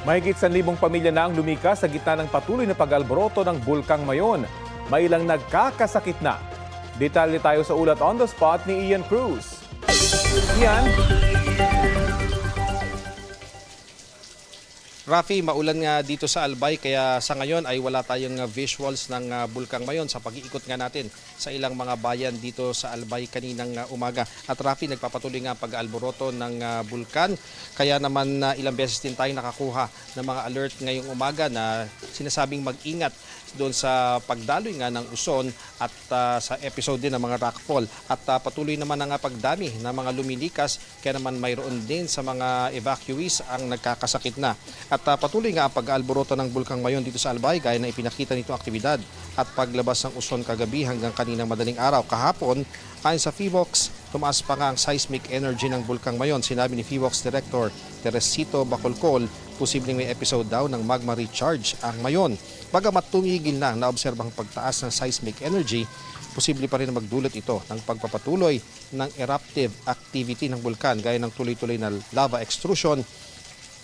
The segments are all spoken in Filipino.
Mahigit 1,000 pamilya na ang lumikas sa gitna ng patuloy na pag-alboroto ng Bulkang Mayon. May ilang nagkakasakit na. Detalye tayo sa ulat on the spot ni Ian Cruz. Ian? Rafi, maulan nga dito sa Albay kaya sa ngayon ay wala tayong visuals ng Bulkang Mayon sa pag-iikot nga natin sa ilang mga bayan dito sa Albay kaninang umaga. At Rafi, nagpapatuloy nga pag-alboroto ng bulkan kaya naman ilang beses din tayong nakakuha ng mga alert ngayong umaga na sinasabing mag-ingat doon sa pagdaloy nga ng uson at sa episode din ng mga rockfall. At patuloy naman ang pagdami ng mga lumilikas kaya naman mayroon din sa mga evacuees ang nagkakasakit na. At patuloy nga ang pag-alboroto ng Bulkang Mayon dito sa Albay gaya na ipinakita nitong aktibidad at paglabas ng uson kagabi hanggang kaninang madaling araw. Kahapon, ayon sa PHIVOLCS, tumaas pa nga ang seismic energy ng Bulkang Mayon. Sinabi ni PHIVOLCS Director Teresito Bacolcol, posibleng may episode daw ng magma recharge ang Mayon. Bagamat tumigil na naobserbang pagtaas ng seismic energy, posible pa rin na magdulot ito ng pagpapatuloy ng eruptive activity ng bulkan gaya ng tuloy-tuloy na lava extrusion,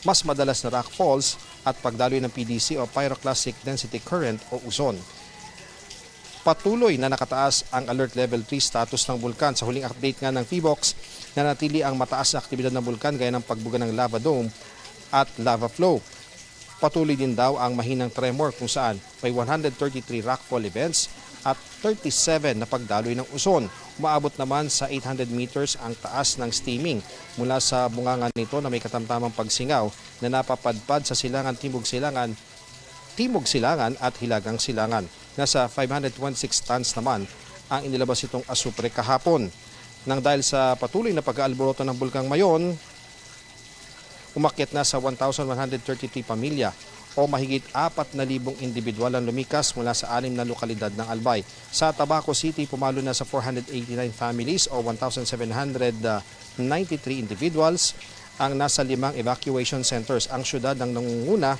mas madalas na rock falls at pagdaloy ng PDC o Pyroclastic Density Current o uson. Patuloy na nakataas ang Alert Level 3 status ng bulkan. Sa huling update nga ng PHIVOLCS, nanatili ang mataas na aktibidad ng bulkan gaya ng pagbuga ng lava dome at lava flow. Patuloy din daw ang mahinang tremor kung saan may 133 rockfall events at 37 na pagdaloy ng uson. Umaabot naman sa 800 meters ang taas ng steaming mula sa bunganga nito na may katamtamang pagsingaw na napapadpad sa silangan Timog Silangan at Hilagang Silangan. Nasa 526 tons naman ang inilabas itong asupre kahapon. Nang dahil sa patuloy na pag-aalboroto ng Bulkang Mayon, umakyat na sa 1,133 pamilya o mahigit 4,000 individual ang lumikas mula sa 6 na lokalidad ng Albay. Sa Tabaco City, pumalo na sa 489 families o 1,793 individuals ang nasa 5 evacuation centers. Ang syudad ang nangunguna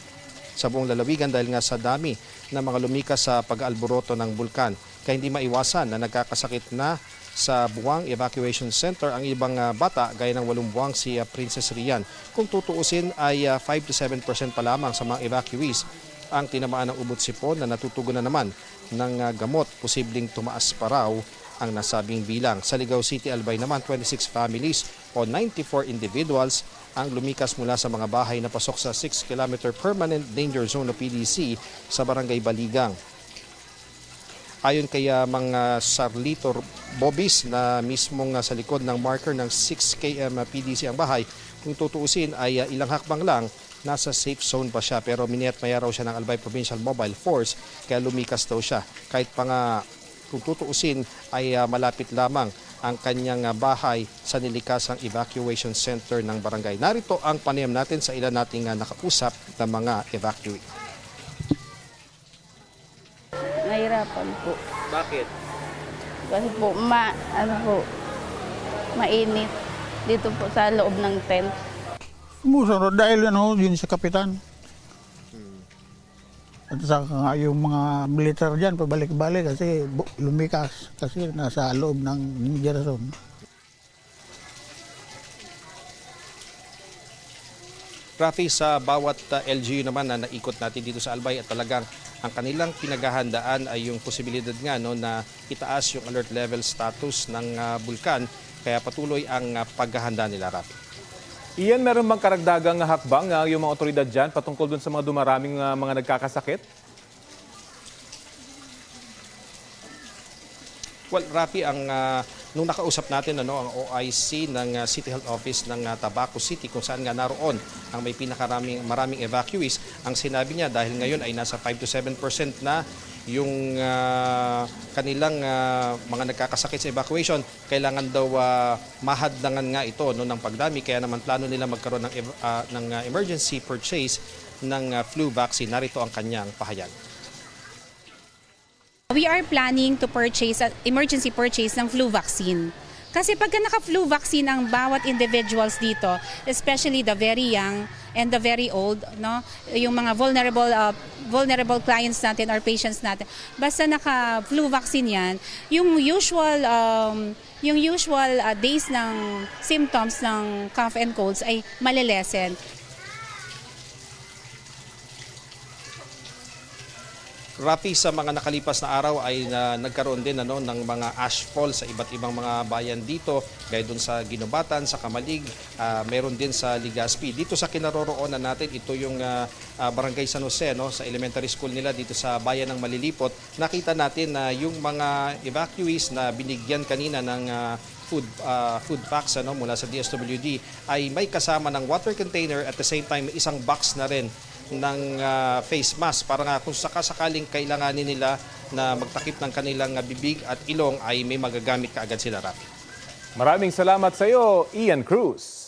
sa buong lalawigan dahil nga sa dami ng mga lumikas sa pag-aalboroto ng bulkan. Kaya hindi maiwasan na nagkakasakit na sa Buwang Evacuation Center ang ibang bata gaya ng 8 buwang si Princess Rian. Kung tutuusin ay 5 to 7% pa lamang sa mga evacuees ang tinamaan ng ubot sipon na natutugunan naman ng gamot. Posibleng tumaas pa raw ang nasabing bilang. Sa Ligao City, Albay naman 26 families o 94 individuals ang lumikas mula sa mga bahay na pasok sa 6-kilometer permanent danger zone o PDC sa Barangay Baligang. Ayon kay mga Sarlito Bobis na mismong sa likod ng marker ng 6 km PDC ang bahay, kung tutuusin ay ilang hakbang lang, nasa safe zone pa siya. Pero miniyat-maya raw siya ng Albay Provincial Mobile Force kaya lumikas daw siya. Kahit pa nga kung tutuusin ay malapit lamang ang kanyang bahay sa nilikasang evacuation center ng barangay. Narito ang panayam natin sa ilan nating nakausap na mga evacuee. Nahirapan po. Bakit? Kasi po, mainit dito po sa loob ng tent. Sumusunod dahil yun sa kapitan. At saka yung mga militar dyan, pabalik-balik kasi lumikas kasi nasa loob ng danger zone. Rafi, sa bawat LGU naman na naikot natin dito sa Albay at talagang ang kanilang pinaghahandaan ay yung posibilidad nga na itaas yung alert level status ng bulkan kaya patuloy ang paghahanda nila, Rafi. Ian, meron bang karagdagang hakbang yung mga otoridad dyan patungkol dun sa mga dumaraming mga nagkakasakit? Well, Rafi, nung nakausap natin ang OIC ng City Health Office ng Tabaco City kung saan nga naroon ang may maraming evacuees, ang sinabi niya dahil ngayon ay nasa 5 to 7% na yung kanilang mga nagkakasakit sa evacuation, kailangan daw mahadlangan nga ito ng pagdami. Kaya naman plano nila magkaroon ng emergency purchase ng flu vaccine. Narito ang kanyang pahayag. We are planning to purchase emergency purchase ng flu vaccine. Kasi pagka naka-flu vaccine ang bawat individuals dito, especially the very young and the very old, yung mga vulnerable clients natin or patients natin, basta naka-flu vaccine yan, yung usual days ng symptoms ng cough and colds ay malilesen. Rapi, sa mga nakalipas na araw ay nagkaroon din ng mga ashfall sa iba't ibang mga bayan dito, gaya doon sa Ginobatan, sa Kamalig, meron din sa Legazpi. Dito sa kinaroroonan natin, ito yung Barangay San Jose, sa elementary school nila dito sa bayan ng Malilipot. Nakita natin na yung mga evacuees na binigyan kanina ng food packs mula sa DSWD ay may kasama ng water container, at the same time isang box na rin ng face mask para nga kung sakasakaling kailanganin nila na magtakip ng kanilang bibig at ilong ay may magagamit kaagad sila, Rafi. Maraming salamat sa iyo, Ian Cruz.